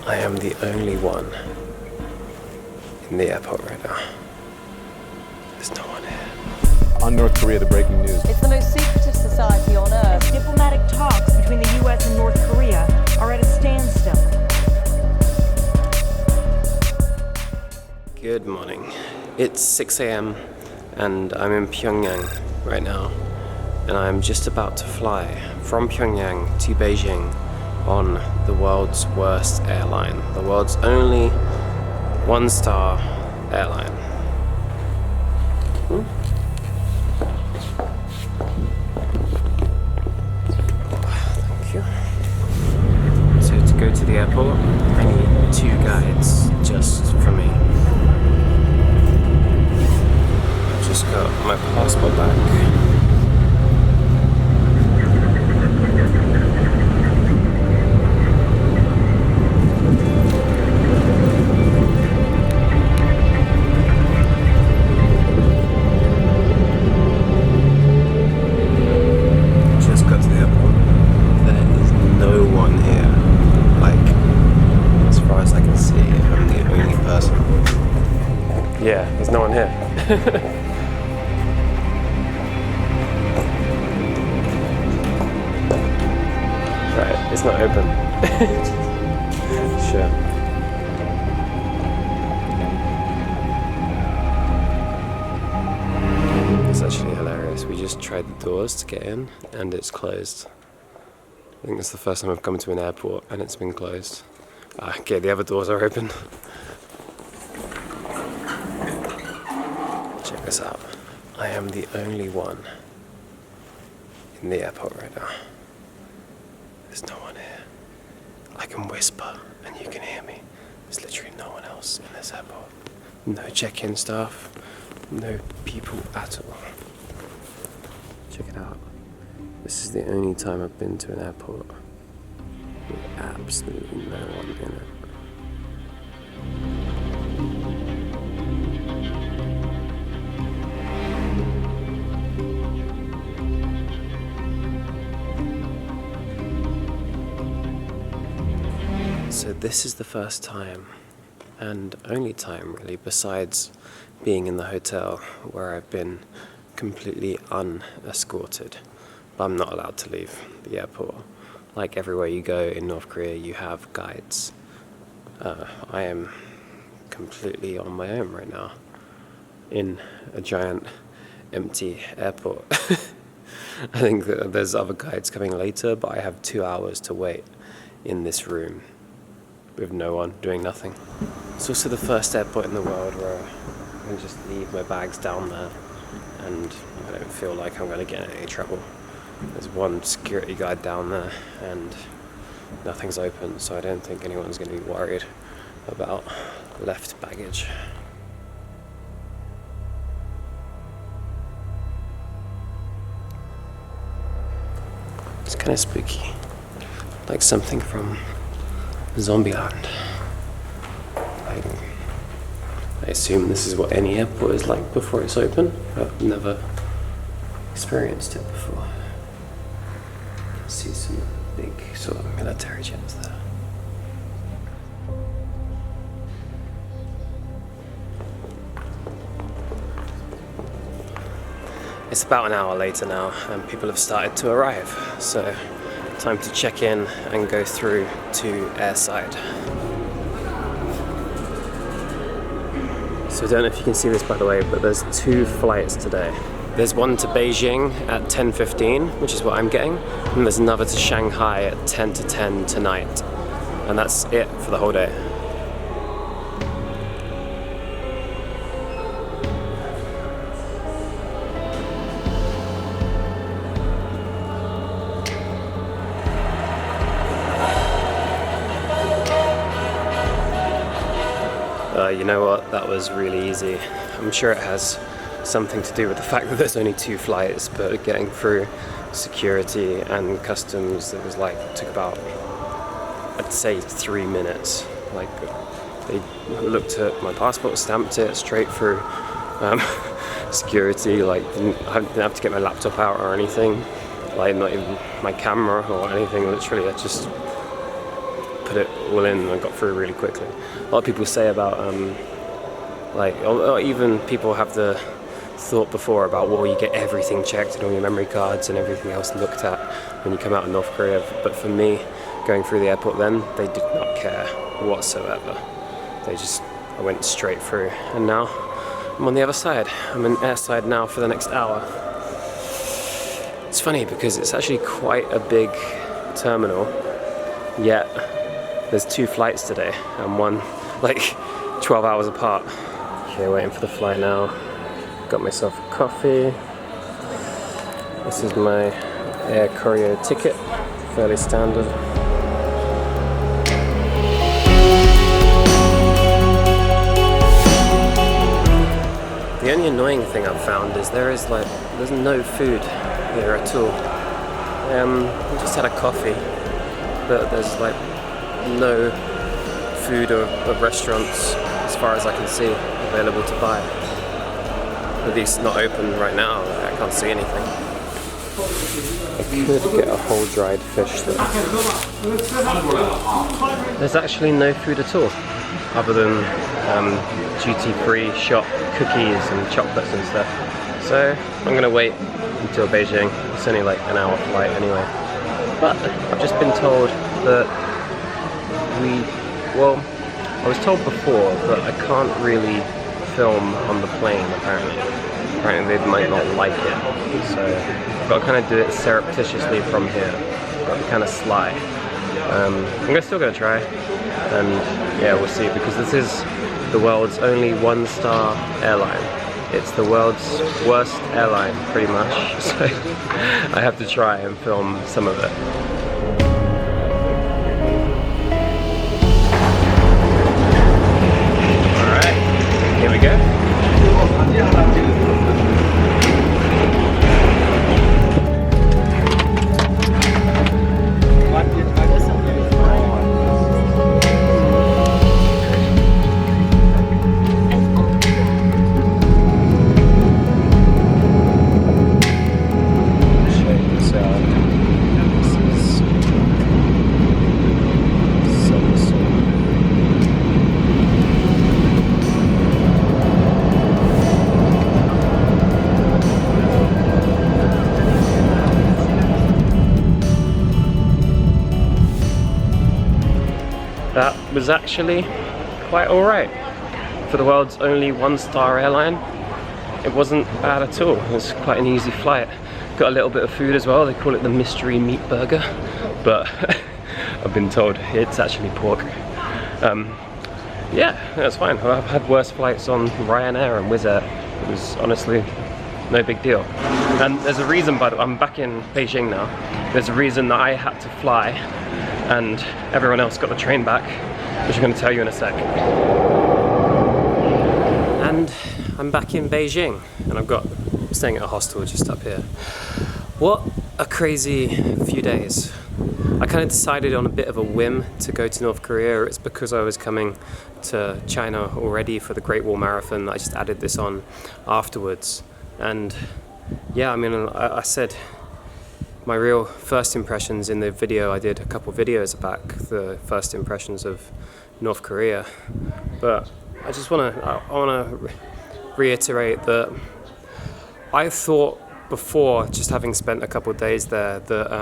I am the only one in the airport right now. There's no one here. On North Korea, the breaking news. It's the most secretive society on earth. Diplomatic talks between the U.S. and North Korea are at a standstill. Good morning. It's 6 a.m. and I'm in Pyongyang right now. And I'm just about to fly from Pyongyang to Beijing on the world's worst airline. The world's only one-star airline. Thank you. So to go to the airport, I need 2 guides just for me. I've just got my passport back. Yeah, there's no one here. Right, it's not open. Sure. It's actually hilarious. We just tried the doors to get in and it's closed. I think it's the first time I've come to an airport and it's been closed. Okay, the other doors are open. Check this out. I am the only one in the airport right now. There's no one here. I can whisper and you can hear me. There's literally no one else in this airport. No check-in staff, no people at all. Check it out. This is the only time I've been to an airport with absolutely no one in it. So this is the first time, and only time really, besides being in the hotel, where I've been completely unescorted. But I'm not allowed to leave the airport. Like everywhere you go in North Korea, you have guides. I am completely on my own right now, in a giant empty airport. I think that there's other guides coming later, but I have 2 hours to wait in this room with no one, doing nothing. It's also the first airport in the world where I can just leave my bags down there and I don't feel like I'm going to get in any trouble. There's one security guard down there and nothing's open, so I don't think anyone's going to be worried about left baggage. It's kind of spooky, like something from Zombieland. I assume this is what any airport is like before it's open. I've never experienced it before. I see some big sort of military jets there. It's about an hour later now and people have started to arrive, so time to check in and go through to airside. So I don't know if you can see this by the way, but there's 2 flights today. There's one to Beijing at 10:15, which is what I'm getting, and there's another to Shanghai at 10 to 10 tonight. And that's it for the whole day. You know what, that was really easy. I'm sure it has something to do with the fact that there's only 2 flights, but getting through security and customs, it was like, took about, I'd say 3 minutes. Like, they looked at my passport, stamped it straight through security, like I didn't have to get my laptop out or anything, like not even my camera or anything, literally I just put it all in and got through really quickly. A lot of people say about or even people have the thought before about, well, you get everything checked and all your memory cards and everything else looked at when you come out of North Korea. But for me, going through the airport then, they did not care whatsoever. I went straight through, and now I'm on the other side. I'm in airside now for the next hour. It's funny because it's actually quite a big terminal, yet there's 2 flights today and one like 12 hours apart. Okay, waiting for the flight now. Got myself a coffee. This is my Air Koryo ticket, fairly standard. The only annoying thing I've found is there's no food here at all. I just had a coffee, but there's like no food or restaurants, as far as I can see, available to buy. At least not open right now. I can't see anything. I could get a whole dried fish though. There's actually no food at all, other than duty-free shop cookies and chocolates and stuff. So I'm gonna wait until Beijing. It's only like an hour flight anyway. But I've just been told that I was told before, but I can't really film on the plane apparently. Apparently they might not like it. So I've got to kind of do it surreptitiously from here. I've got to be kind of sly. I'm still gonna try, and yeah, we'll see, because this is the world's only 1-star airline. It's the world's worst airline, pretty much, so I have to try and film some of it. Alright, here we go. That was actually quite alright. For the world's only 1-star airline, it wasn't bad at all. It was quite an easy flight. Got a little bit of food as well. They call it the mystery meat burger, but I've been told it's actually pork. Yeah, that's fine. I've had worse flights on Ryanair and Wizz Air. It was honestly no big deal. And there's a reason, but I'm back in Beijing now. There's a reason that I had to fly and everyone else got the train back, which I'm going to tell you in a sec. And I'm back in Beijing, and I'm staying at a hostel just up here. What a crazy few days. I kind of decided on a bit of a whim to go to North Korea. It's because I was coming to China already for the Great Wall Marathon. I just added this on afterwards. And yeah, I mean, I said my real first impressions in the video. I did a couple videos back, the first impressions of North Korea. But I just want to reiterate that I thought before, just having spent a couple of days there, that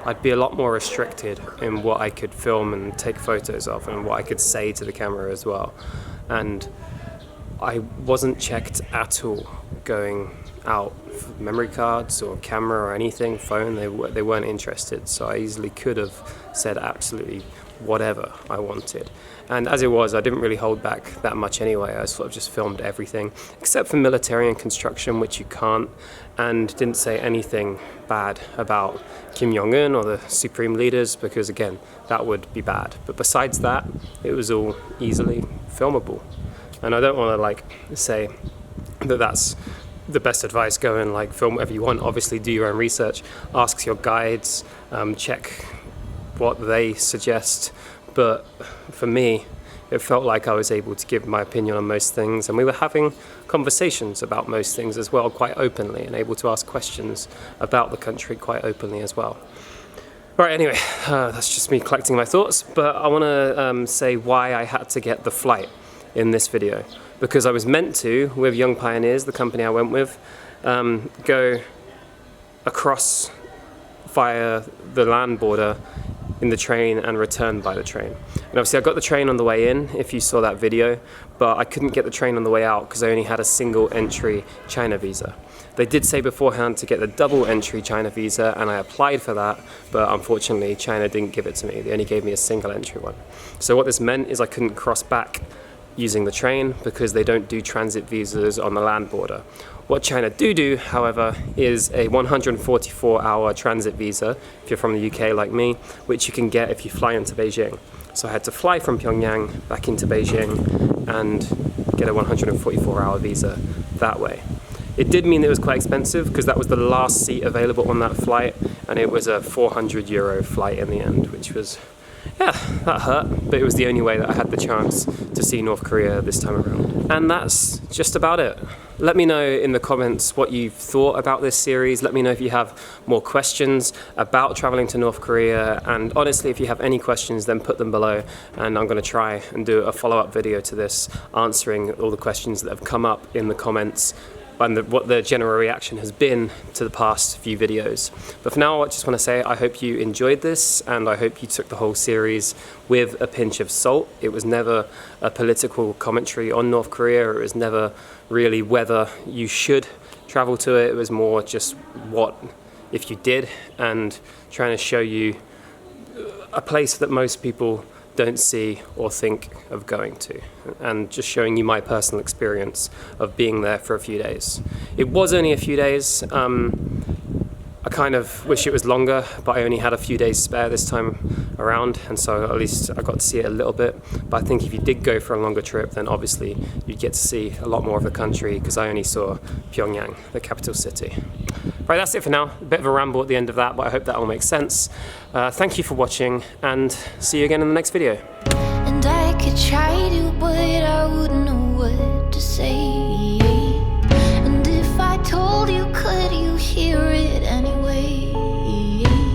I'd be a lot more restricted in what I could film and take photos of, and what I could say to the camera as well. And I wasn't checked at all going out for memory cards or camera or anything, phone. They weren't interested, so I easily could have said absolutely whatever I wanted. And as it was, I didn't really hold back that much anyway. I sort of just filmed everything except for military and construction, which you can't, and didn't say anything bad about Kim Jong-un or the supreme leaders, because again, that would be bad. But besides that, it was all easily filmable. And I don't want to say that that's the best advice. Go and film whatever you want. Obviously do your own research, ask your guides, check what they suggest. But for me, it felt like I was able to give my opinion on most things, and we were having conversations about most things as well, quite openly, and able to ask questions about the country quite openly as well. Right, anyway, that's just me collecting my thoughts, but I want to say why I had to get the flight in this video. Because I was meant to, with Young Pioneers, the company I went with, go across via the land border in the train and return by the train. And obviously I got the train on the way in, if you saw that video, but I couldn't get the train on the way out because I only had a single entry China visa. They did say beforehand to get the double entry China visa, and I applied for that, but unfortunately China didn't give it to me. They only gave me a single entry one. So what this meant is I couldn't cross back using the train because they don't do transit visas on the land border. What China do, however, is a 144-hour transit visa, if you're from the UK like me, which you can get if you fly into Beijing. So I had to fly from Pyongyang back into Beijing and get a 144-hour visa that way. It did mean it was quite expensive because that was the last seat available on that flight, and it was a €400 flight in the end, which was, yeah, that hurt, but it was the only way that I had the chance to see North Korea this time around. And that's just about it. Let me know in the comments what you thought about this series. Let me know if you have more questions about traveling to North Korea, and honestly, if you have any questions, then put them below, and I'm going to try and do a follow-up video to this, answering all the questions that have come up in the comments and what the general reaction has been to the past few videos. But for now, I just want to say I hope you enjoyed this, and I hope you took the whole series with a pinch of salt. It was never a political commentary on North Korea. It was never really whether you should travel to it. It was more just what if you did, and trying to show you a place that most people don't see or think of going to, and just showing you my personal experience of being there for a few days. It was only a few days. I kind of wish it was longer, but I only had a few days spare this time around, and so at least I got to see it a little bit. But I think if you did go for a longer trip, then obviously you'd get to see a lot more of the country, because I only saw Pyongyang, the capital city. Right, that's it for now. A bit of a ramble at the end of that, but I hope that all makes sense. Thank you for watching, and see you again in the next video. And I could try to, but I